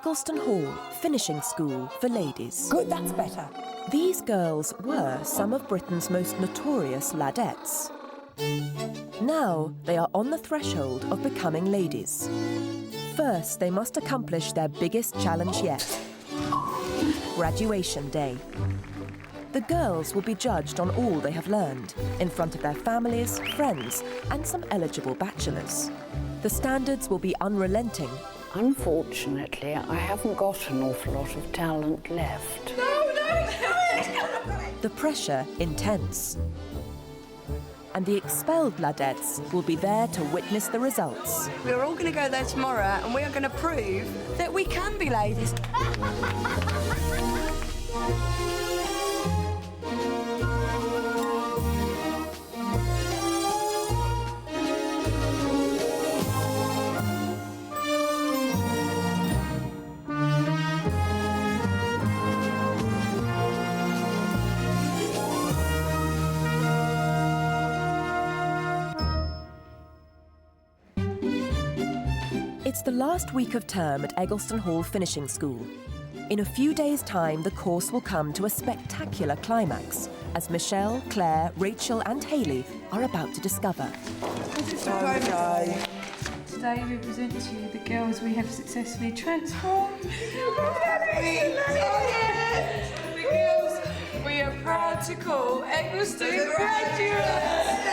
Eggleston Hall, finishing school for ladies. Good, that's better. These girls were some of Britain's most notorious ladettes. Now they are on the threshold of becoming ladies. First, they must accomplish their biggest challenge yet, graduation day. The girls will be judged on all they have learned, in front of their families, friends, and some eligible bachelors. The standards will be unrelenting. Unfortunately, I haven't got an awful lot of talent left. The pressure intense. And the expelled ladettes will be there to witness the results. We're all going to go there tomorrow and we are going to prove that we can be ladies. It's the last week of term at Eggleston Hall Finishing School. In a few days' time, the course will come to a spectacular climax, as Michelle, Claire, Rachel and Hayley are about to discover. Today we present to you the girls we have successfully transformed. The girls we are proud to call Eggleston graduates.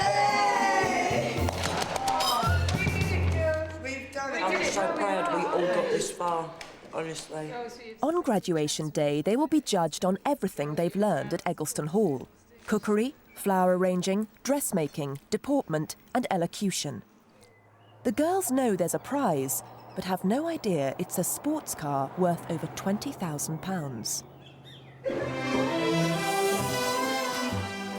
I'm so proud we all got this far, honestly. On graduation day, they will be judged on everything they've learned at Eggleston Hall: cookery, flower arranging, dressmaking, deportment and elocution. The girls know there's a prize, but have no idea it's a sports car worth over £20,000.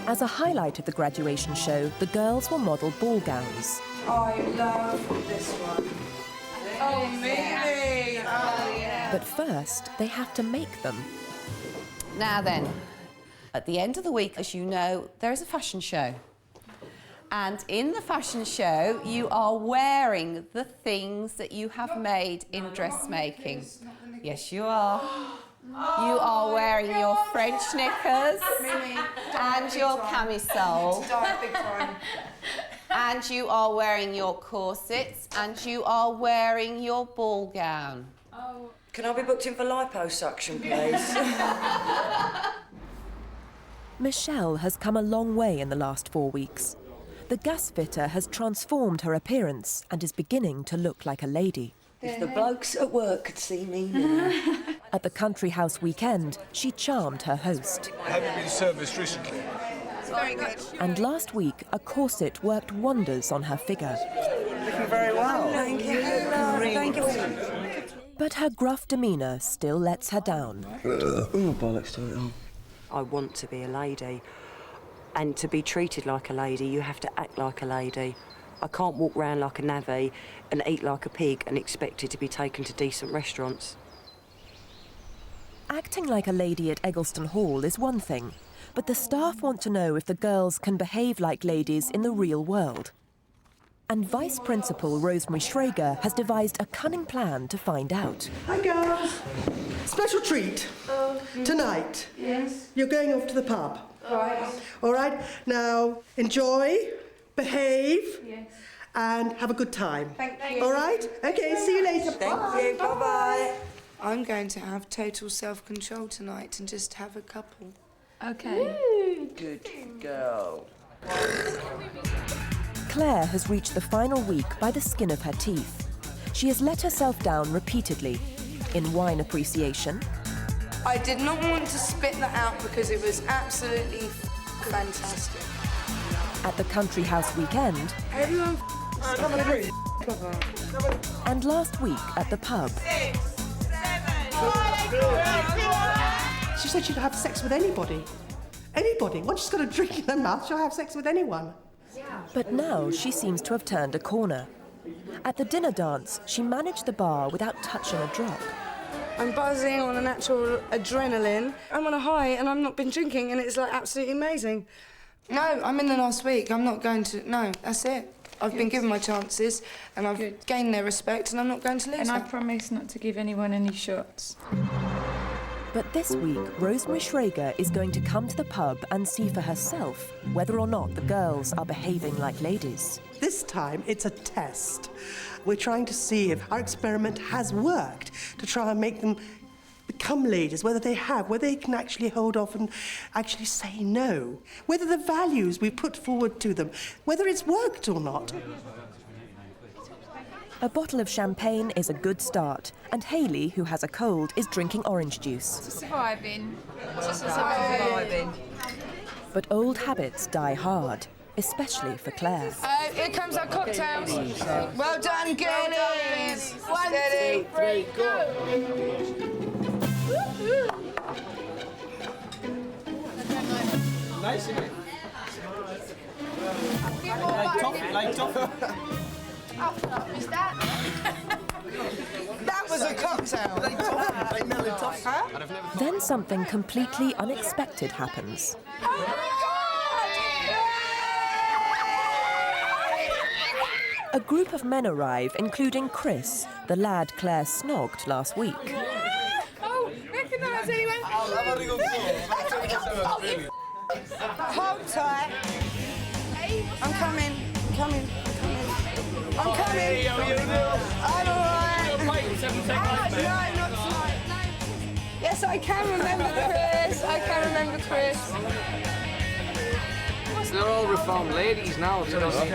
As a highlight of the graduation show, the girls will model ball gowns. I love this one. Oh, Mimi! Oh, yeah. But first, they have to make them. Now then, at the end of the week, as you know, there is a fashion show. And in the fashion show, you are wearing the things that you have made in dressmaking. Yes, you are. You are wearing your French knickers and your camisole. And you are wearing your corsets and you are wearing your ball gown. Oh. Can I be booked in for liposuction, please? Michelle has come a long way in the last 4 weeks. The gasfitter has transformed her appearance and is beginning to look like a lady. If the blokes at work could see me now. At the country house weekend, she charmed her host. Have you been serviced recently? Very good. And last week, a corset worked wonders on her figure. Looking very well. Thank you. Thank you. But her gruff demeanour still lets her down. Oh, bollocks to it all. I want to be a lady. And to be treated like a lady, you have to act like a lady. I can't walk round like a navvy and eat like a pig and expect it to be taken to decent restaurants. Acting like a lady at Eggleston Hall is one thing, but the staff want to know if the girls can behave like ladies in the real world. And Vice Principal Rosemary Schrager has devised a cunning plan to find out. Hi, girls. Special treat. Tonight. Yes. You're going off to the pub. Right. All right? Now, enjoy, behave, Yes. and have a good time. Thank you. All right? Okay, see you later. Thank you. Bye-bye. I'm going to have total self-control tonight and just have a couple. Okay. Good girl. Claire has reached the final week by the skin of her teeth. She has let herself down repeatedly in wine appreciation. I did not want to spit that out because it was absolutely fantastic. At the country house weekend, Everyone and last week at the pub. 6, 7, She said she'd have sex with anybody. Anybody. Once she's got a drink in her mouth, she'll have sex with anyone. But now she seems to have turned a corner. At the dinner dance, she managed the bar without touching a drop. I'm buzzing on a natural adrenaline. I'm on a high and I've not been drinking and it's like absolutely amazing. No, I'm in the last week. I'm not going to... No, that's it. I've been given my chances and I've gained their respect and I'm not going to lose And I that. promise not to give anyone any shots. But this week, Rosemary Schrager is going to come to the pub and see for herself whether or not the girls are behaving like ladies. This time, it's a test. We're trying to see if our experiment has worked to try and make them become ladies, whether they can actually hold off and actually say no, whether the values we put forward to them, whether it's worked or not. A bottle of champagne is a good start, and Hayley, who has a cold, is drinking orange juice. Surviving. But old habits die hard, especially for Claire. Here comes our cocktails. Well done, girlies. 1, 2, 3, go. Nice, isn't it? Like toffee. That was a cocktail. Like melon toffee. Huh? Then something completely unexpected happens. A group of men arrive, including Chris, the lad Claire snogged last week. Oh, recognise anyone? Hold tight. I'm coming. I'm all right. No, not tonight. Yes, I can remember Chris. They're all reformed ladies now, do you know what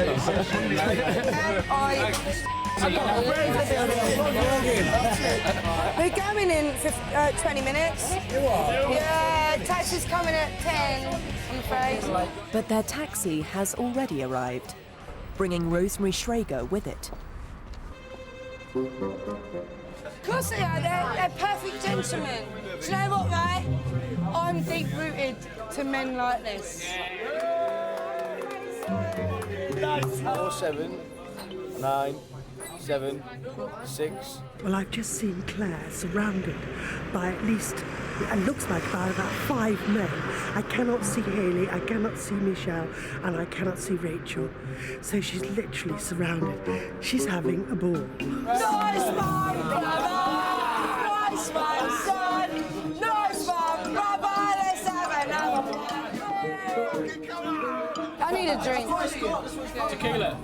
We're going in 20 minutes. Yeah, taxi's coming at 10, I'm afraid. But their taxi has already arrived, bringing Rosemary Schrager with it. Of course they are, they're perfect gentlemen. Do you know what, right? I'm deep-rooted to men like this. 4, 7, 9, 7, 6. Well, I've just seen Claire surrounded by at least, it looks like about 5 men. I cannot see Hayley, I cannot see Michelle, and I cannot see Rachel. So she's literally surrounded. She's having a ball. Nice one, brother! Nice one, son! Nice one, brother! Let's have another one. I need a drink. Tequila.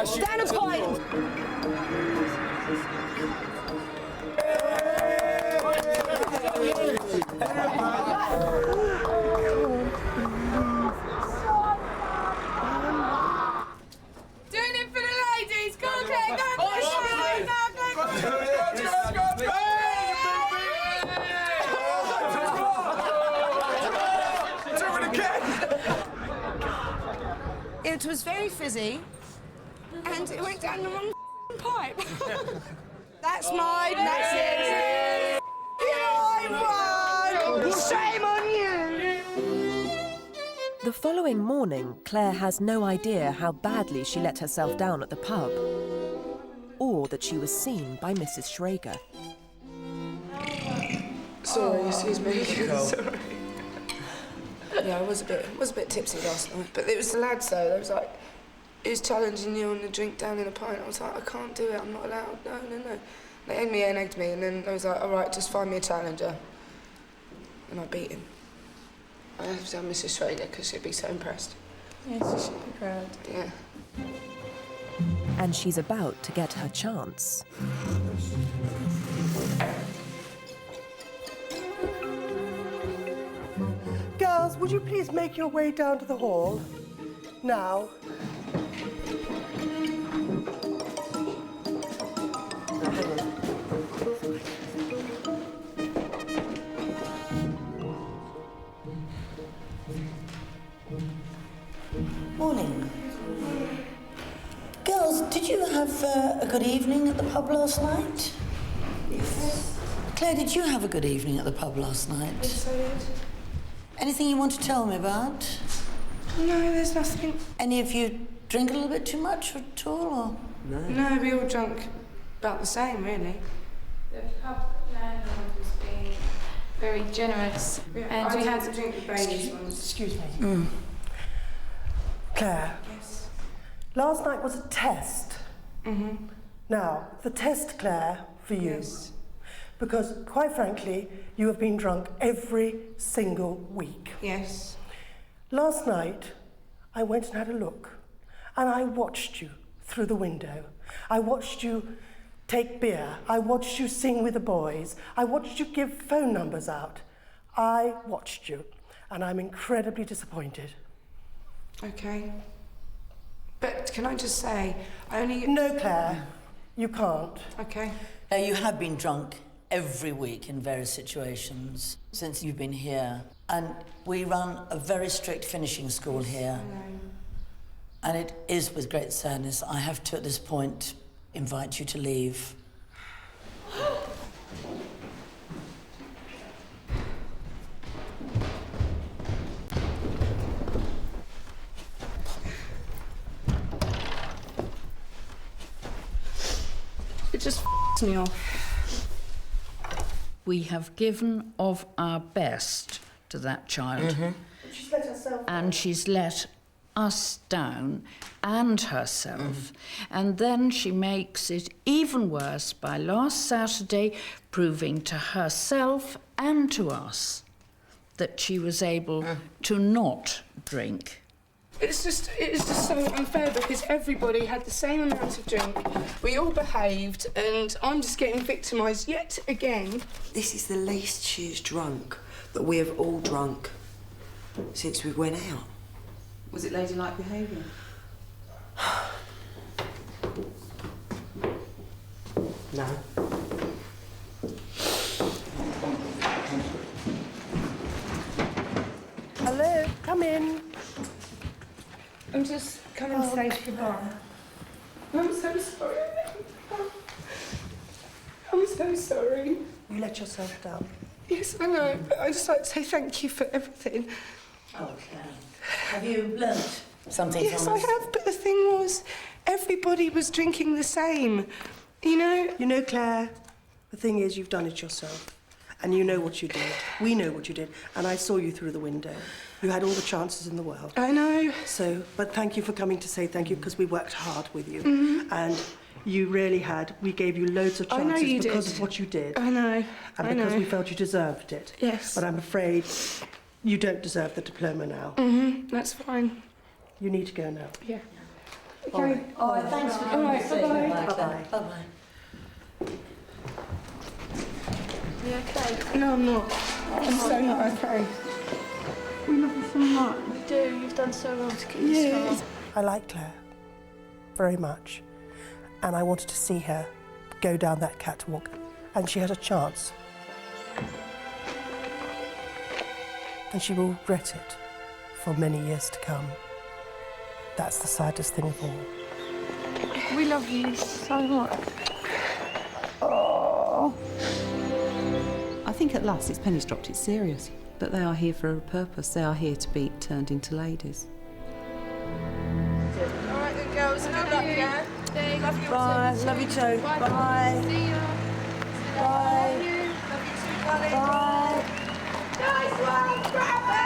Stand a point. Doing it for the ladies. Go on, Claire. Go on, It was very fizzy, and it went down the wrong pipe. That's mine, that's it. I won! Shame on you! The following morning, Claire has no idea how badly she let herself down at the pub, or that she was seen by Mrs. Schrager. Sorry, excuse me. Sorry. Yeah, I was a bit tipsy last night, but it was the lads though. They was like, he was challenging you on the drink down in a pint. I was like, I can't do it. I'm not allowed. No. They egged me, and then I was like, all right, just find me a challenger, and I beat him. I have to tell Mrs. Schrager because she'd be so impressed. Yes, she should be proud. Yeah. And she's about to get her chance. Girls, would you please make your way down to the hall? Now. Morning. Girls, did you have a good evening at the pub last night? Yes. Claire, did you have a good evening at the pub last night? Yes, I did. Anything you want to tell me about? No, there's nothing. Any of you drink a little bit too much at all, or? No, we all drunk about the same, really. The pub landlord was being very generous, and we had to drink the Baileys ones. Excuse me. Claire. Yes. Last night was a test. Mm-hmm. Now, the test, Claire, for you. Yes. Because, quite frankly, you have been drunk every single week. Yes. Last night, I went and had a look, and I watched you through the window. I watched you take beer. I watched you sing with the boys. I watched you give phone numbers out. I watched you, and I'm incredibly disappointed. Okay. But can I just say, I only... No, Claire, you can't. Okay. You have been drunk every week in various situations since you've been here. And we run a very strict finishing school here. And it is with great sadness I have to, at this point, invite you to leave. It just me off. We have given of our best to that child. Mm-hmm. She's let herself and she's let us down and herself. And then she makes it even worse by last Saturday proving to herself and to us that she was able to not drink. It's just so unfair because everybody had the same amount of drink. We all behaved, and I'm just getting victimised yet again. This is the least she's drunk that we have all drunk since we went out. Was it ladylike behaviour? No. Hello, come in. I'm just coming to say goodbye. I'm so sorry. I'm so sorry. You let yourself down. Yes, I know, but I just like to say thank you for everything. Okay. Have you learnt something Yes, from I us? have, but the thing was, everybody was drinking the same, you know? You know, Claire, the thing is, you've done it yourself. And you know what you did. We know what you did. And I saw you through the window. You had all the chances in the world. I know. So, but thank you for coming to say thank you, because we worked hard with you. And you really had. We gave you loads of I chances know you because did. of what you did. I know. And I because know. we felt you deserved it. Yes. But I'm afraid you don't deserve the diploma now. That's fine. You need to go now. Yeah. All Okay. right. Oh, thanks for coming to say bye-bye. goodbye. Bye-bye. Bye-bye. You okay? No, I'm not. I'm so not okay. We love you so much. We do. You've done so well to keep this far. I like Claire very much, and I wanted to see her go down that catwalk, and she had a chance. And she will regret it for many years to come. That's the saddest thing of all. We love you so much. Oh. I think at last it's pennies dropped, it's serious. That they are here for a purpose. They are here to be turned into ladies. All right then, girls. Good luck, yeah? Love you. Bye. Love you too. Bye. See ya. Bye. Love you. Love you too, darling. Bye. Nice one, Grandma!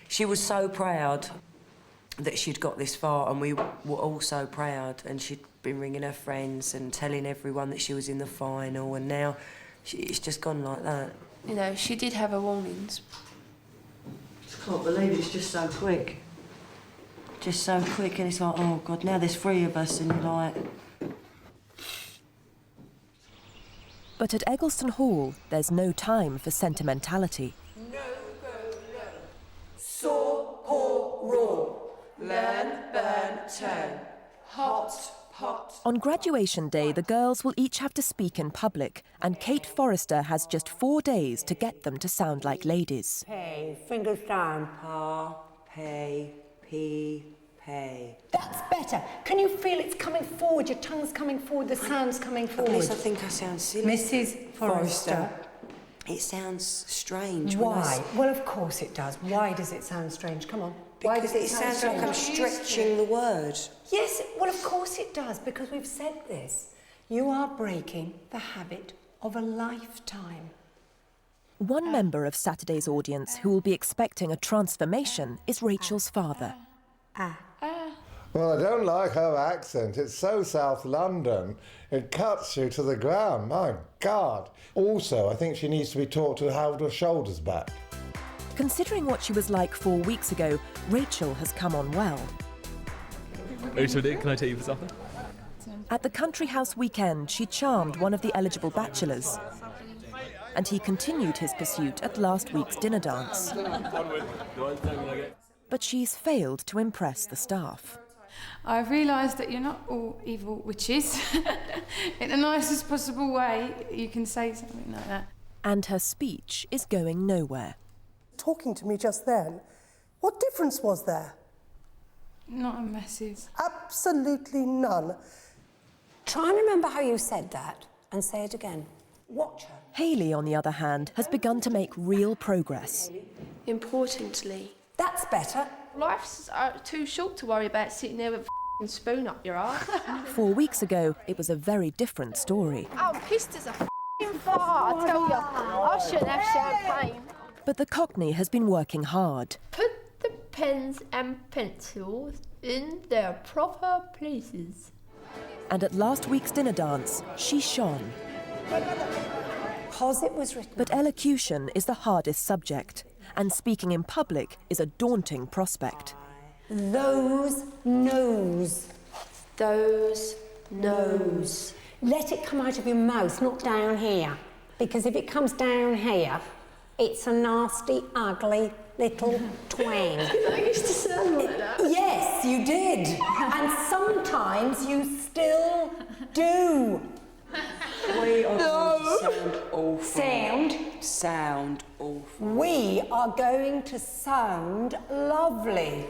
She was so proud that she'd got this far, and we were all so proud, and she'd been ringing her friends and telling everyone that she was in the final, and now it's just gone like that. You know, she did have her warnings. Just can't believe it's just so quick. Just so quick, and it's like, oh God, now there's 3 of us, and you're like... But at Eggleston Hall, there's no time for sentimentality. Saw, haw, roar. Learn, burn, turn. Hot, pot. On graduation day, the girls will each have to speak in public, and Kate Forrester has just 4 days to get them to sound like ladies. Pay, fingers down. Pa, pay, pee, pay. That's better. Can you feel it's coming forward? Your tongue's coming forward, the sound's coming forward. At least I think I sound silly. Mrs. Forrester. It sounds strange. Why? Well, of course it does. Why does it sound strange? Come on. Why does Because it sounds like I'm stretching the word. Yes, well, of course it does, because we've said this. You are breaking the habit of a lifetime. One member of Saturday's audience who will be expecting a transformation is Rachel's father. Well, I don't like her accent. It's so South London. It cuts you to the ground. My God. Also, I think she needs to be taught to hold her shoulders back. Considering what she was like 4 weeks ago, Rachel has come on well. Rachel, can I take you for supper? At the country house weekend, she charmed one of the eligible bachelors. And he continued his pursuit at last week's dinner dance. But she's failed to impress the staff. I've realised that you're not all evil witches. In the nicest possible way, you can say something like that. And her speech is going nowhere. Talking to me just then, what difference was there? Not a massive. Absolutely none. Try and remember how you said that and say it again. Watch her. Hayley, on the other hand, has begun to make real progress. Importantly. That's better. Life's too short to worry about sitting there with a f***ing spoon up your arse. 4 weeks ago, it was a very different story. I'm pissed as a f***ing fart, I tell you. I shouldn't have champagne. But the Cockney has been working hard. Put the pens and pencils in their proper places. And at last week's dinner dance, she shone. Because it was written. But elocution is the hardest subject, and speaking in public is a daunting prospect. Those knows. Those knows. Let it come out of your mouth, not down here. Because if it comes down here, it's a nasty, ugly little twang. I used to sound like that. Yes, you did. And sometimes you still do. We are going to sound awful. Sound? Sound awful. We are going to sound lovely.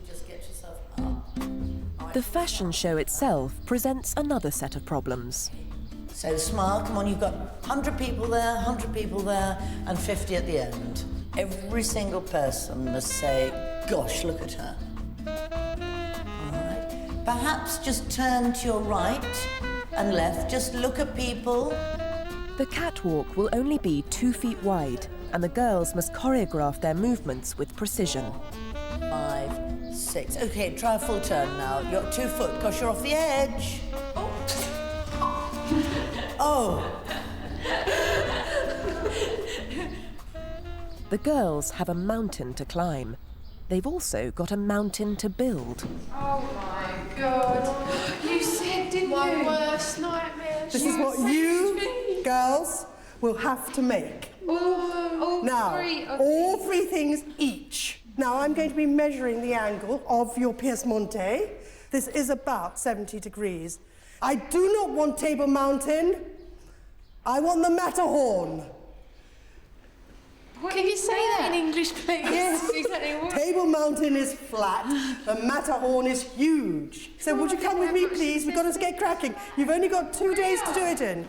Just get yourself up. The fashion show itself presents another set of problems. So smile, come on, you've got 100 people there, 100 people there, and 50 at the end. Every single person must say, gosh, look at her. All right. Perhaps just turn to your right and left, just look at people. The catwalk will only be 2 feet wide, and the girls must choreograph their movements with precision. 5, 6. Okay, try a full turn now. You're 2 foot, gosh, you're off the edge. Oh. The girls have a mountain to climb. They've also got a mountain to build. Oh my God. You said, didn't you? My worst nightmare. This is what you girls will have to make. All three things each. Now I'm going to be measuring the angle of your pièce montée. This is about 70 degrees. I do not want Table Mountain. I want the Matterhorn. Can you say that in English, please? Yes. Exactly what? Table Mountain is flat. The Matterhorn is huge. So would you come with me, please? We've got to get cracking. You've only got 2 days to do it in.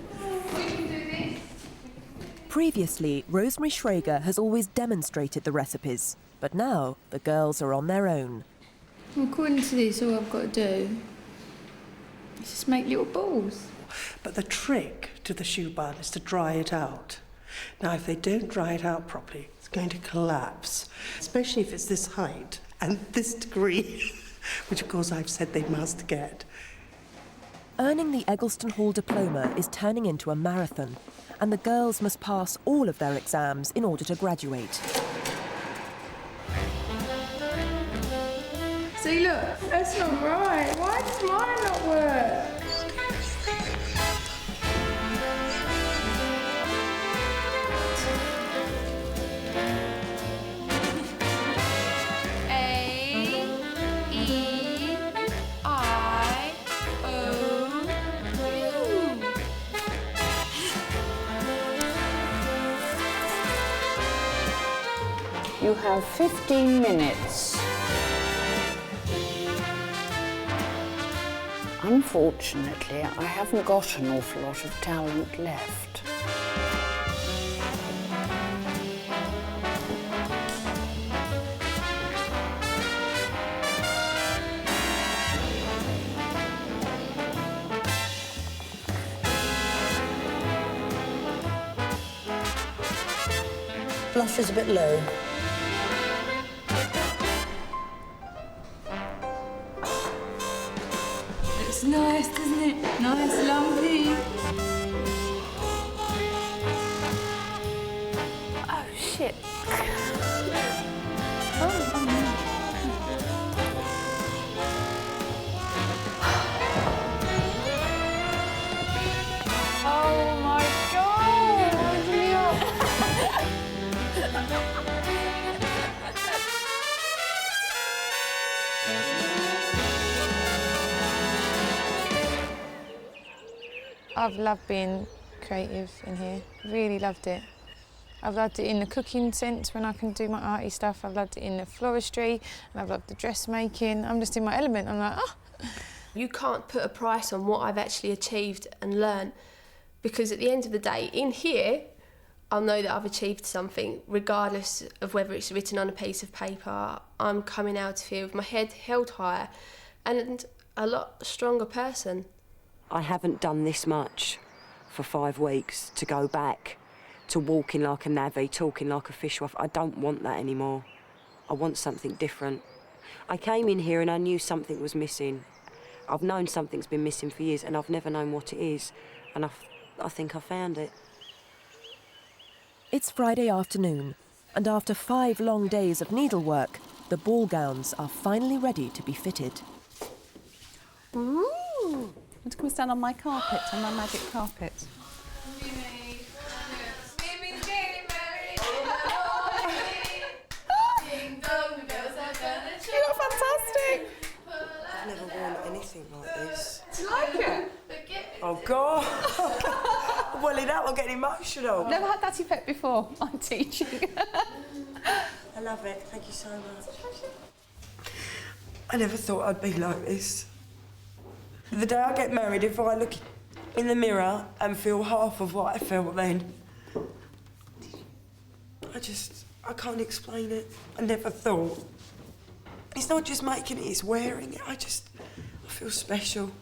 Previously, Rosemary Schrager has always demonstrated the recipes, but now the girls are on their own. Well, according to this, all I've got to do is just make little balls. But the trick to the shoe bun is to dry it out. Now, if they don't dry it out properly, it's going to collapse, especially if it's this height and this degree, which, of course, I've said they must get. Earning the Eggleston Hall diploma is turning into a marathon, and the girls must pass all of their exams in order to graduate. See, look, that's not right. Why does mine not work? You have 15 minutes. Unfortunately, I haven't got an awful lot of talent left. blush is a bit low. It's nice, doesn't it? Nice, lumpy. Oh, shit. Oh my God! Wind me up. I've loved being creative in here. Really loved it. I've loved it in the cooking sense when I can do my arty stuff. I've loved it in the floristry, and I've loved the dressmaking. I'm just in my element. I'm like, oh. You can't put a price on what I've actually achieved and learned, because at the end of the day, in here, I'll know that I've achieved something, regardless of whether it's written on a piece of paper. I'm coming out of here with my head held higher and a lot stronger person. I haven't done this much for 5 weeks to go back to walking like a navvy, talking like a fishwife. I don't want that anymore. I want something different. I came in here and I knew something was missing. I've known something's been missing for years and I've never known what it is. And I think I found it. It's Friday afternoon, and after 5 long days of needlework, the ball gowns are finally ready to be fitted. Ooh! Want to come stand on my carpet, on my magic carpet? You look fantastic! I've never worn anything like this. Do you like it? Oh, God! Well, now I'm getting emotional. Never had that effect before. I'm teaching. I love it. Thank you so much. I never thought I'd be like this. The day I get married, if I look in the mirror and feel half of what I felt then, I can't explain it. I never thought. It's not just making it, it's wearing it. I feel special.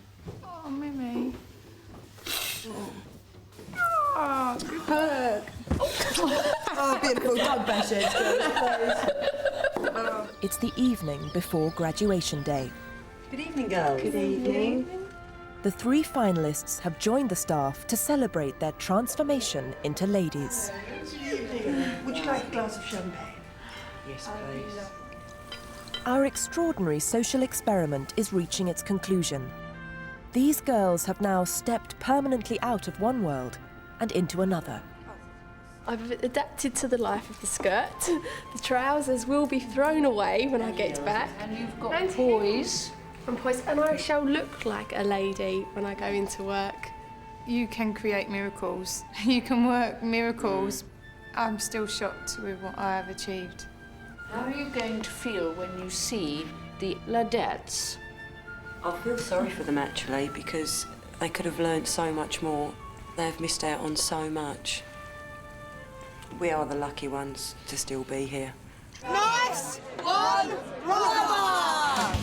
Oh, Mimi. Oh, hug. Oh, beautiful. Don't bash it, girls, It's the evening before graduation day. Good evening, girls. Good evening. The 3 finalists have joined the staff to celebrate their transformation into ladies. Would you like a glass of champagne? Yes, please. Our extraordinary social experiment is reaching its conclusion. These girls have now stepped permanently out of one world and into another. I've adapted to the life of the skirt. The trousers will be thrown away when I get back. And you've got poise. And poise, and I shall look like a lady when I go into work. You can create miracles. You can work miracles. I'm still shocked with what I have achieved. How are you going to feel when you see the ladettes? I feel sorry for them, actually, because they could have learnt so much more. They've missed out on so much. We are the lucky ones to still be here. Nice one, brother!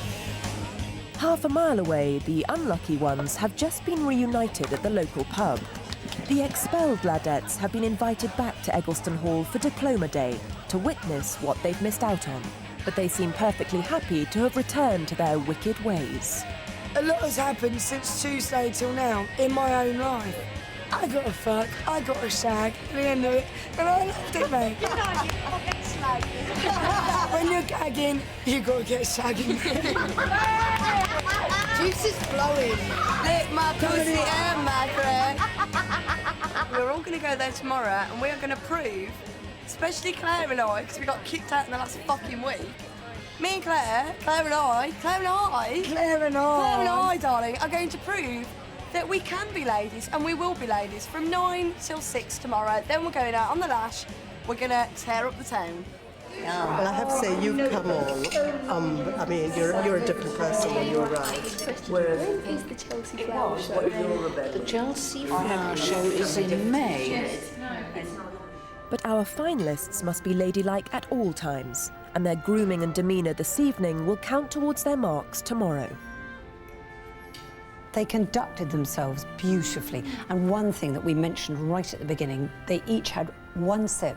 Half a mile away, the unlucky ones have just been reunited at the local pub. The expelled ladettes have been invited back to Eggleston Hall for Diploma Day to witness what they've missed out on. But they seem perfectly happy to have returned to their wicked ways. A lot has happened since Tuesday till now in my own life. I got a fuck, I got a shag at the end of it, and I loved it, mate. You know, you can't get slagged. When you're gagging, you gotta get shagging. Juice is flowing. Lick my pussy and my friend. We're all gonna go there tomorrow, and we're gonna prove, especially Claire and I, because we got kicked out in the last fucking week. Me and Claire and I, darling, are going to prove that we can be ladies, and we will be ladies from 9 till 6 tomorrow. Then we're going out on the lash. We're gonna tear up the town. Well, I have to say, you've come on. I mean, you're a different person when you arrived. When is the Chelsea Flower Show? The Chelsea Flower Show is in May. But our finalists must be ladylike at all times, and their grooming and demeanour this evening will count towards their marks tomorrow. They conducted themselves beautifully, and one thing that we mentioned right at the beginning, they each had 1 sip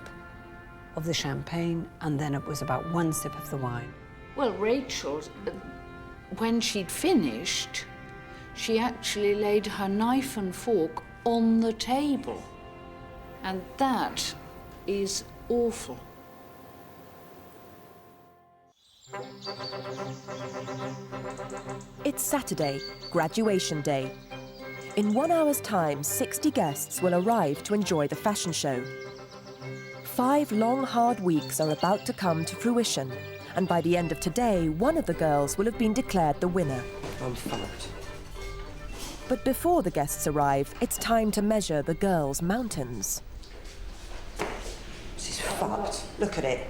of the champagne, and then it was about 1 sip of the wine. Well, Rachel, when she'd finished, she actually laid her knife and fork on the table. And that is awful. It's Saturday, graduation day. In 1 hour's time, 60 guests will arrive to enjoy the fashion show. 5 long, hard weeks are about to come to fruition, and by the end of today, one of the girls will have been declared the winner. I'm fucked. But before the guests arrive, it's time to measure the girls' mountains. This is fucked. Look at it.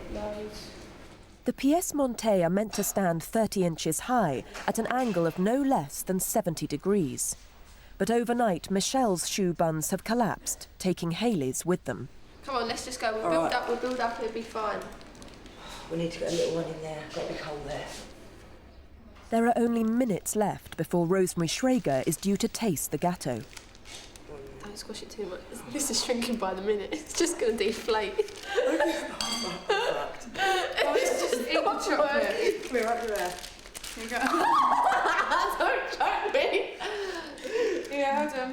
The pièces montées are meant to stand 30 inches high at an angle of no less than 70 degrees. But overnight, Michelle's shoe buns have collapsed, taking Hayley's with them. Come on, let's just go. We'll build up, it'll be fine. We need to get a little one in there. Got to be cold there. There are only minutes left before Rosemary Schrager is due to taste the gâteau. Don't squash it too much. This is shrinking by the minute. It's just going to deflate. It's just eat the chocolate. Come here, right there. Here you go. Don't choke me. Yeah, hold on.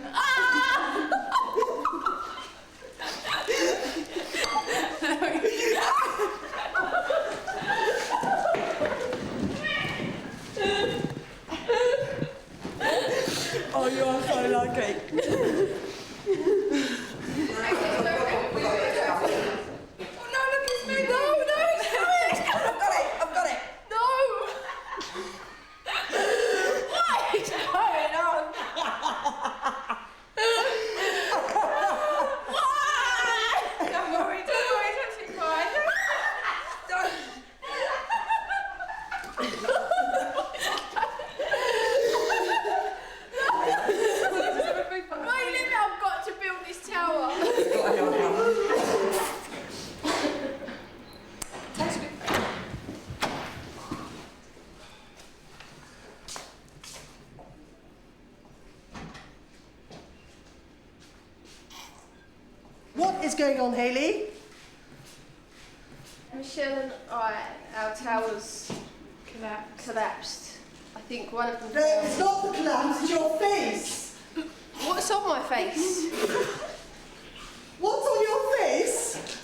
Oh, you are so lucky. What is going on, Hayley? Michelle and I, our towers collapsed. I think one of them... No, it's not the collapse, it's your face. What's on my face? What's on your face?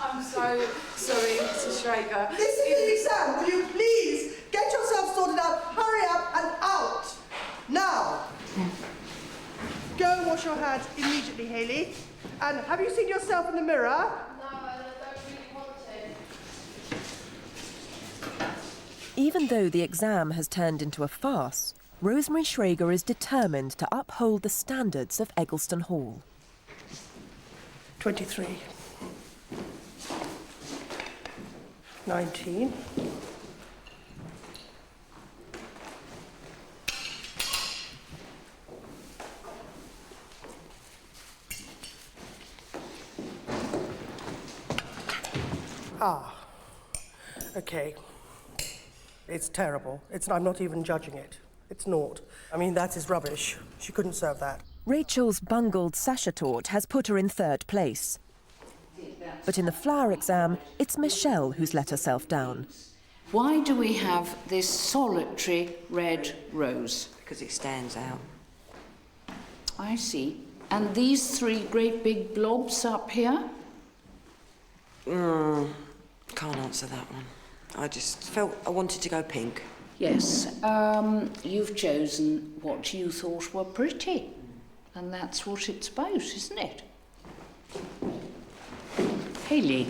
I'm so sorry, Mrs. Schrager. This is the exam. Will you please get yourself sorted out, hurry up and out. Now. Go and wash your hands immediately, Hayley. And have you seen yourself in the mirror? No, I don't really want to. Even though the exam has turned into a farce, Rosemary Schrager is determined to uphold the standards of Eggleston Hall. 23. 19. Okay. It's terrible. I'm not even judging it. It's naught. I mean, that is rubbish. She couldn't serve that. Rachel's bungled sachetort has put her in 3rd place. But in the flower exam, it's Michelle who's let herself down. Why do we have this solitary red rose? Because it stands out. I see. And these 3 great big blobs up here? Can't answer that one. I just felt I wanted to go pink. Yes. You've chosen what you thought were pretty. And that's what it's about, isn't it? Hayley,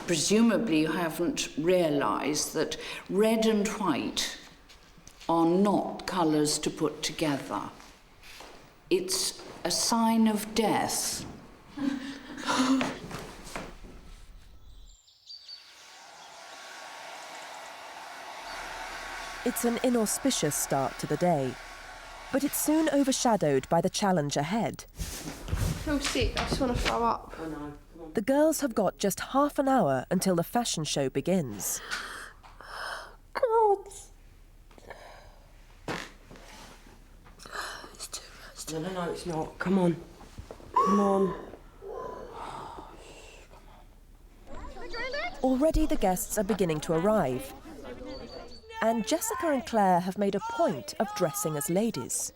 presumably you haven't realised that red and white are not colours to put together. It's a sign of death. It's an inauspicious start to the day, but it's soon overshadowed by the challenge ahead. I feel sick, I just want to throw up. Oh no. The girls have got just half an hour until the fashion show begins. God. It's too much. No, it's not. Come on. Come on. Already the guests are beginning to arrive. And Jessica and Claire have made a point of dressing as ladies.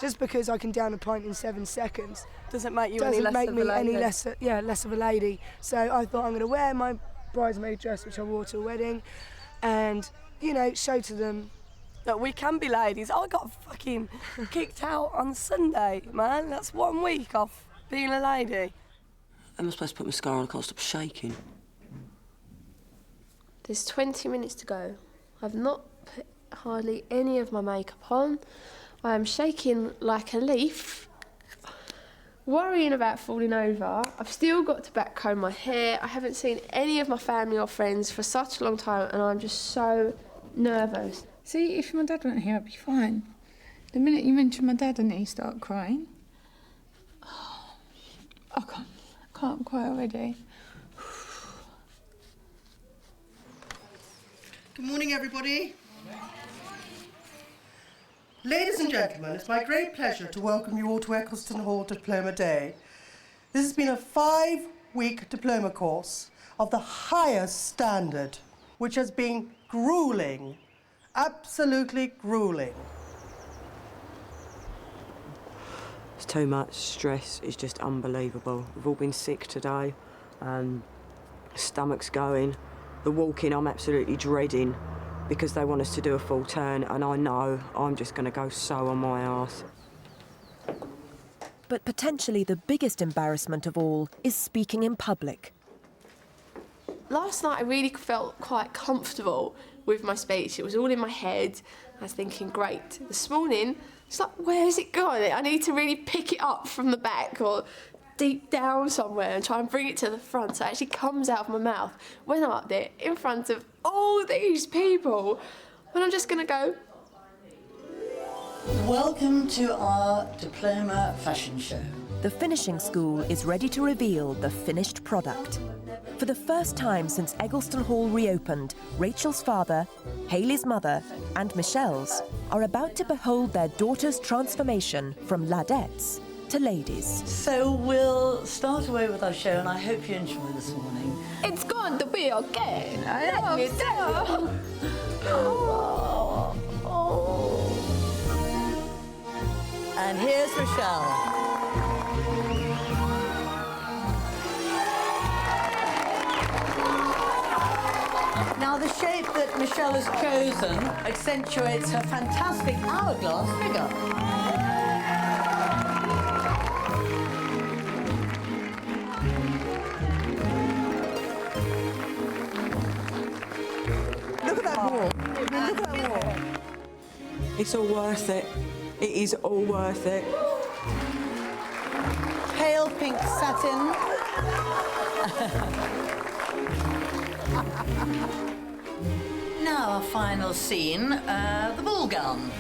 Just because I can down a pint in 7 seconds doesn't make you any less of a lady. Less of a lady. So I thought I'm going to wear my bridesmaid dress, which I wore to a wedding, and, you know, show to them that we can be ladies. I got fucking kicked out on Sunday, man. That's 1 week off being a lady. Am I supposed to put mascara on? I can't stop shaking. There's 20 minutes to go. I've not put hardly any of my makeup on. I am shaking like a leaf, worrying about falling over. I've still got to back comb my hair. I haven't seen any of my family or friends for such a long time, and I'm just so nervous. See, if my dad weren't here, I'd be fine. The minute you mention my dad and he start crying, I can't cry already. Good morning, everybody. Ladies and gentlemen, it's my great pleasure to welcome you all to Eggleston Hall Diploma Day. This has been a 5-week diploma course of the highest standard, which has been gruelling, absolutely gruelling. It's too much stress. It's just unbelievable. We've all been sick today, and stomach's going. The walking I'm absolutely dreading because they want us to do a full turn, and I know I'm just going to go so on my arse. But potentially the biggest embarrassment of all is speaking in public. Last night I really felt quite comfortable with my speech. It was all in my head. I was thinking, great. This morning, it's like, where's it gone? I need to really pick it up from the back or deep down somewhere and try and bring it to the front so it actually comes out of my mouth when I'm up there in front of all these people. And I'm just going to go. Welcome to our diploma fashion show. The finishing school is ready to reveal the finished product. For the first time since Eggleston Hall reopened, Rachel's father, Hayley's mother, and Michelle's are about to behold their daughter's transformation from ladettes to ladies. So we'll start away with our show, and I hope you enjoy this morning. It's going to be okay. Let me tell. And here's Michelle. Now, the shape that Michelle has chosen accentuates her fantastic hourglass figure. Look at that wall. Look at that wall. It's all worth it. It is all worth it. Pale pink satin. Now our final scene, the ball gown.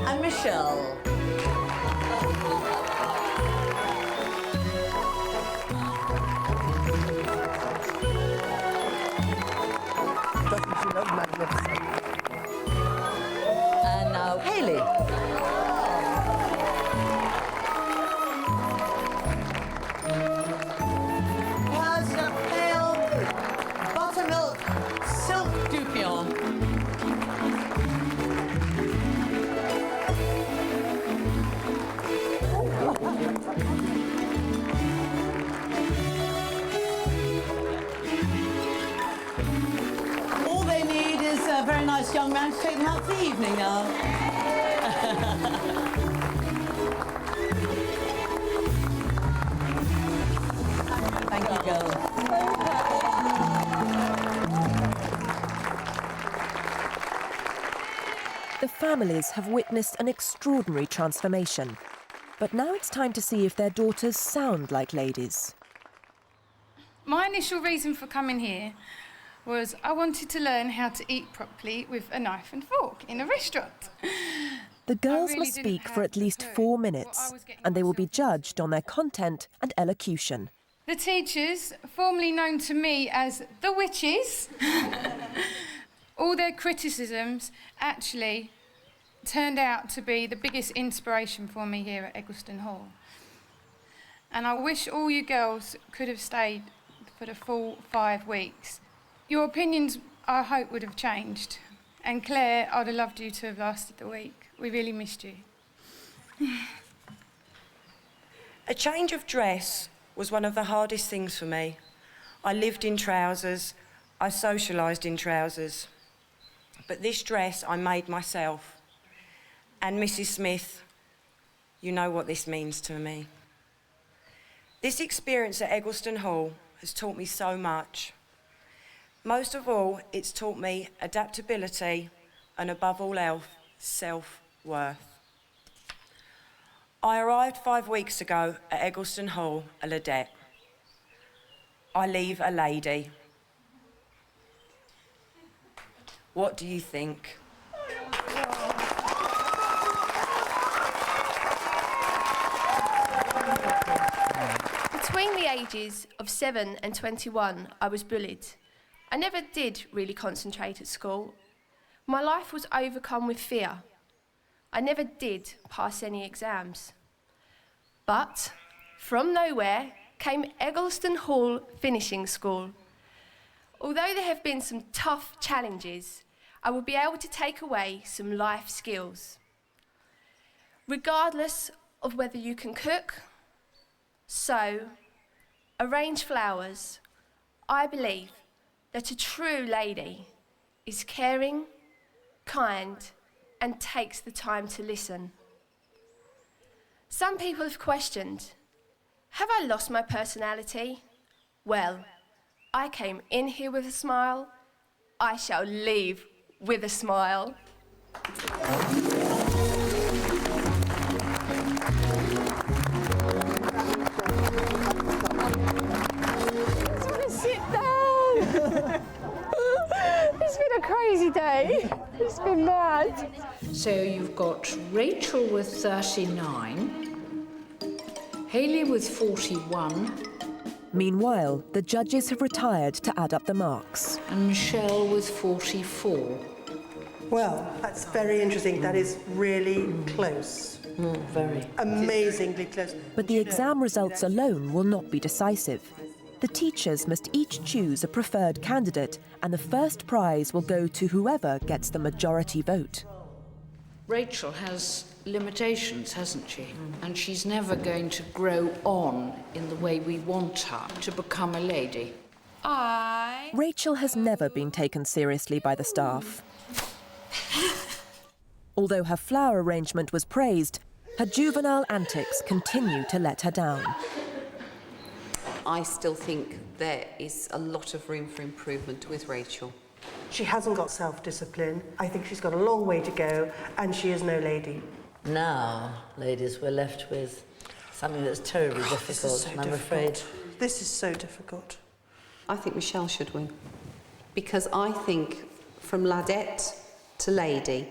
And Michelle. Doesn't she look magnificent? And now Hayley. Has a pale buttermilk silk dupion. All they need is a very nice young man to take them out for the evening now. Thank you, girls. The families have witnessed an extraordinary transformation. But now it's time to see if their daughters sound like ladies. My initial reason for coming here was I wanted to learn how to eat properly with a knife and fork in a restaurant. The girls must speak for at least 4 minutes, and they will be judged on their content and elocution. The teachers, formerly known to me as the witches, all their criticisms actually turned out to be the biggest inspiration for me here at Eggleston Hall. And I wish all you girls could have stayed for the full 5 weeks. Your opinions, I hope, would have changed. And Claire, I'd have loved you to have lasted the week. We really missed you. A change of dress was one of the hardest things for me. I lived in trousers, I socialised in trousers. But this dress I made myself. And Mrs. Smith, you know what this means to me. This experience at Eggleston Hall has taught me so much. Most of all, it's taught me adaptability and, above all else, self-worth. I arrived 5 weeks ago at Eggleston Hall, a Ladette. I leave a lady. What do you think? Between the ages of 7 and 21, I was bullied. I never did really concentrate at school. My life was overcome with fear. I never did pass any exams. But from nowhere came Eggleston Hall Finishing School. Although there have been some tough challenges, I will be able to take away some life skills. Regardless of whether you can cook, sew, arrange flowers, I believe that a true lady is caring, kind, and takes the time to listen. Some people have questioned, have I lost my personality? Well, I came in here with a smile. I shall leave with a smile. Sit down. It's been a crazy day. It's been mad. So you've got Rachel with 39, Hayley with 41. Meanwhile, the judges have retired to add up the marks. And Michelle with 44. Well, that's very interesting. That is really close. Very. Amazingly close. But the exam results alone will not be decisive. The teachers must each choose a preferred candidate, and the first prize will go to whoever gets the majority vote. Rachel has limitations, hasn't she? And she's never going to grow on in the way we want her to become a lady. Rachel has never been taken seriously by the staff. Although her flower arrangement was praised, her juvenile antics continue to let her down. I still think there is a lot of room for improvement with Rachel. She hasn't got self-discipline. I think she's got a long way to go, and she is no lady. Now, ladies, we're left with something that's terribly difficult, and I'm afraid... This is so difficult. I think Michelle should win. Because I think from ladette to lady,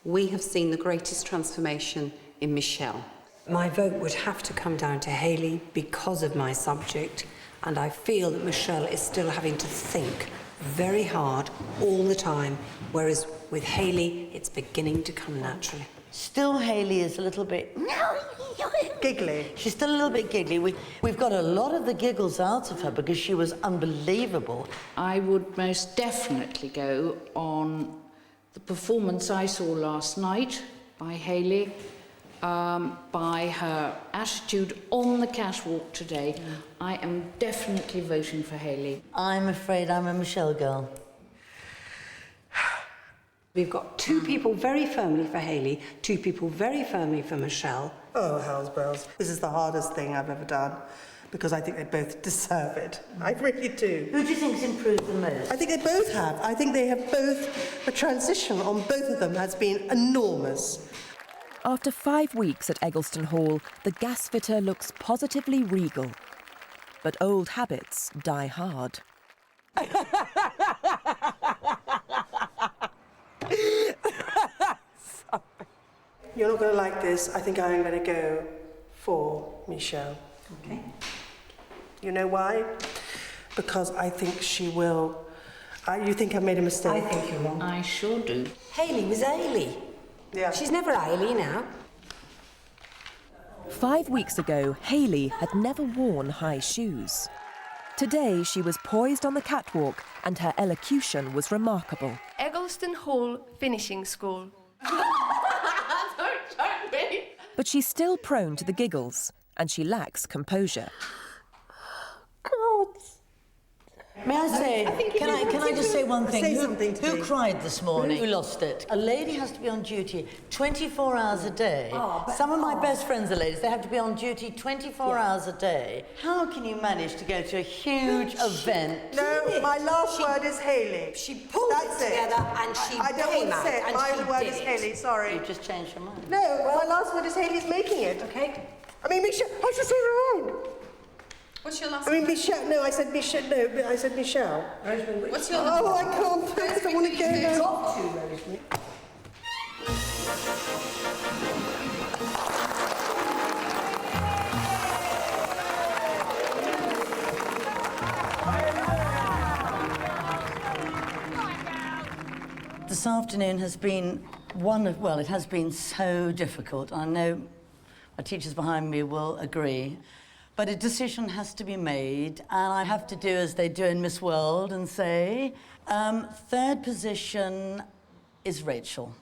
we have seen the greatest transformation in Michelle. My vote would have to come down to Hayley because of my subject, and I feel that Michelle is still having to think very hard all the time, whereas with Hayley, it's beginning to come naturally. Still, Hayley is a little bit... Giggly. She's still a little bit giggly. We've got a lot of the giggles out of her because she was unbelievable. I would most definitely go on the performance I saw last night by Hayley, by her attitude on the catwalk today. I am definitely voting for Hayley. I'm afraid I'm a Michelle girl. We've got 2 people very firmly for Hayley, 2 people very firmly for Michelle. Oh, hell's bells. This is the hardest thing I've ever done, because I think they both deserve it. I really do. Who do you think's improved the most? I think they both have. I think they have both... The transition on both of them has been enormous. After 5 weeks at Eggleston Hall, the gasfitter looks positively regal. But old habits die hard. You're not going to like this. I think I'm going to go for Michelle. Okay. You know why? Because I think she will... you think I've made a mistake? I think you're wrong. I sure do. Hayley was Hayley. Yeah. She's never Hayley now. 5 weeks ago, Hayley had never worn high shoes. Today, she was poised on the catwalk and her elocution was remarkable. Eggleston Hall Finishing School. Don't joke me. But she's still prone to the giggles and she lacks composure. God. May I say, can I just say one thing? Say something to Who me. cried this morning? Who lost it? A lady has to be on duty 24 hours a day. Some of my best friends are ladies. They have to be on duty 24 hours a day. How can you manage to go to a huge event? No, my last word is Hayley. She pulled it together and she I don't came want to say out it. and My she word did is it. Hayley, sorry. You've just changed your mind. No, my last word is Hayley's making it. Okay. I mean, Michelle, I just said it wrong. What's your last I mean, Michelle, no, I said Michelle, no, but I said Michelle. What's your Oh, I can't put it, I want to go now. Got to, Rosemary. This afternoon has been it has been so difficult. I know my teachers behind me will agree. But a decision has to be made, and I have to do as they do in Miss World and say, third position is Rachel.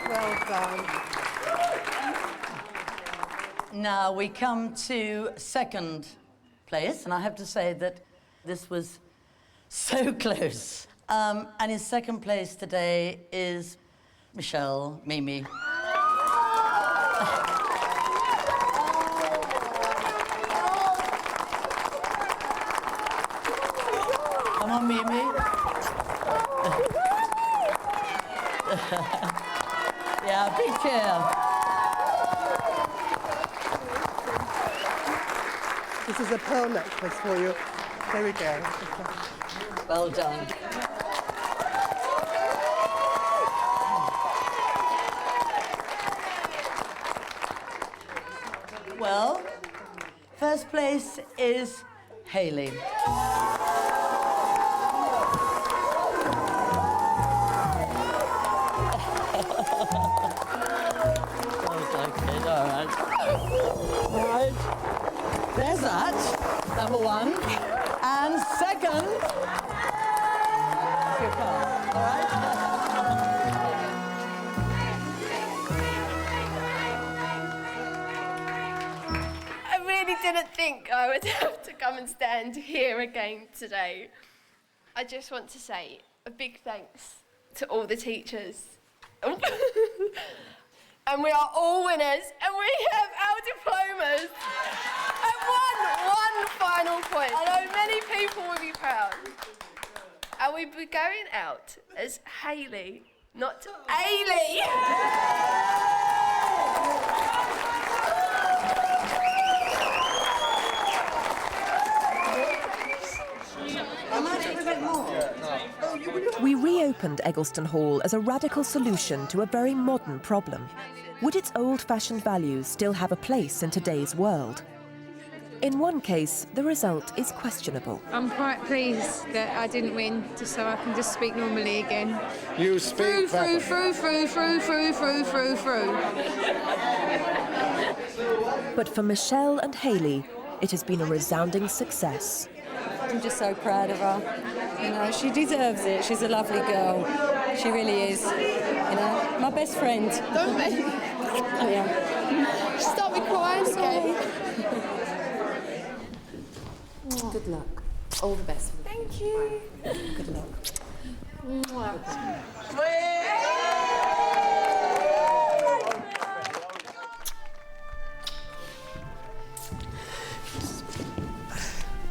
Well done. Now we come to second place, and I have to say that this was so close. And in second place today is Michelle, Mimi. Come on, Mimi. Yeah, big chair. This is a pearl necklace for you. There we go. Well done. Well, first place is Hayley. All right. There's that, number one. And second, your car, all right? I really didn't think I would have to come and stand here again today. I just want to say a big thanks to all the teachers. And we are all winners, and we have our diplomas. And one final point. I know many people will be proud. And we'll be going out as Hayley, not Ailey. We reopened Eggleston Hall as a radical solution to a very modern problem. Would its old-fashioned values still have a place in today's world? In one case, the result is questionable. I'm quite pleased that I didn't win, just so I can just speak normally again. You speak through. But for Michelle and Hayley, it has been a resounding success. I'm just so proud of her. You know, she deserves it. She's a lovely girl. She really is. You know, my best friend. Don't make me. Oh, yeah. Stop me crying again. Good luck. All the best. Thank you. Good luck.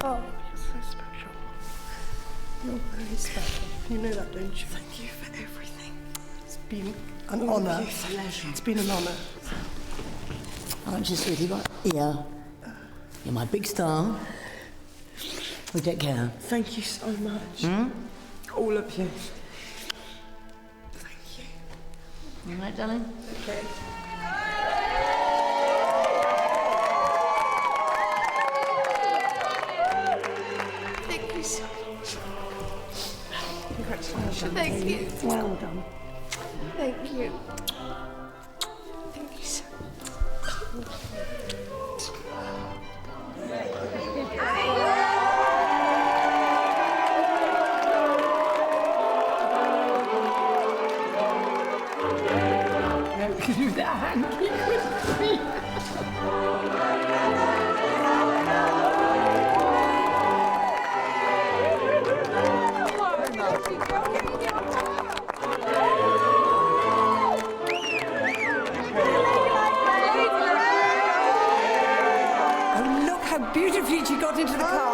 Oh, you're so special. You're very special. You know that, don't you? Thank you for everything. It's been an honour. It's been an honour. I'm just really right here. You're my big star. We take care. Thank you so much. All of you. Thank you. All right, darling? Okay. Thank you. Well done. Thank you. Thank you so Do that hanky with me. Oh, look how beautifully she got into the car.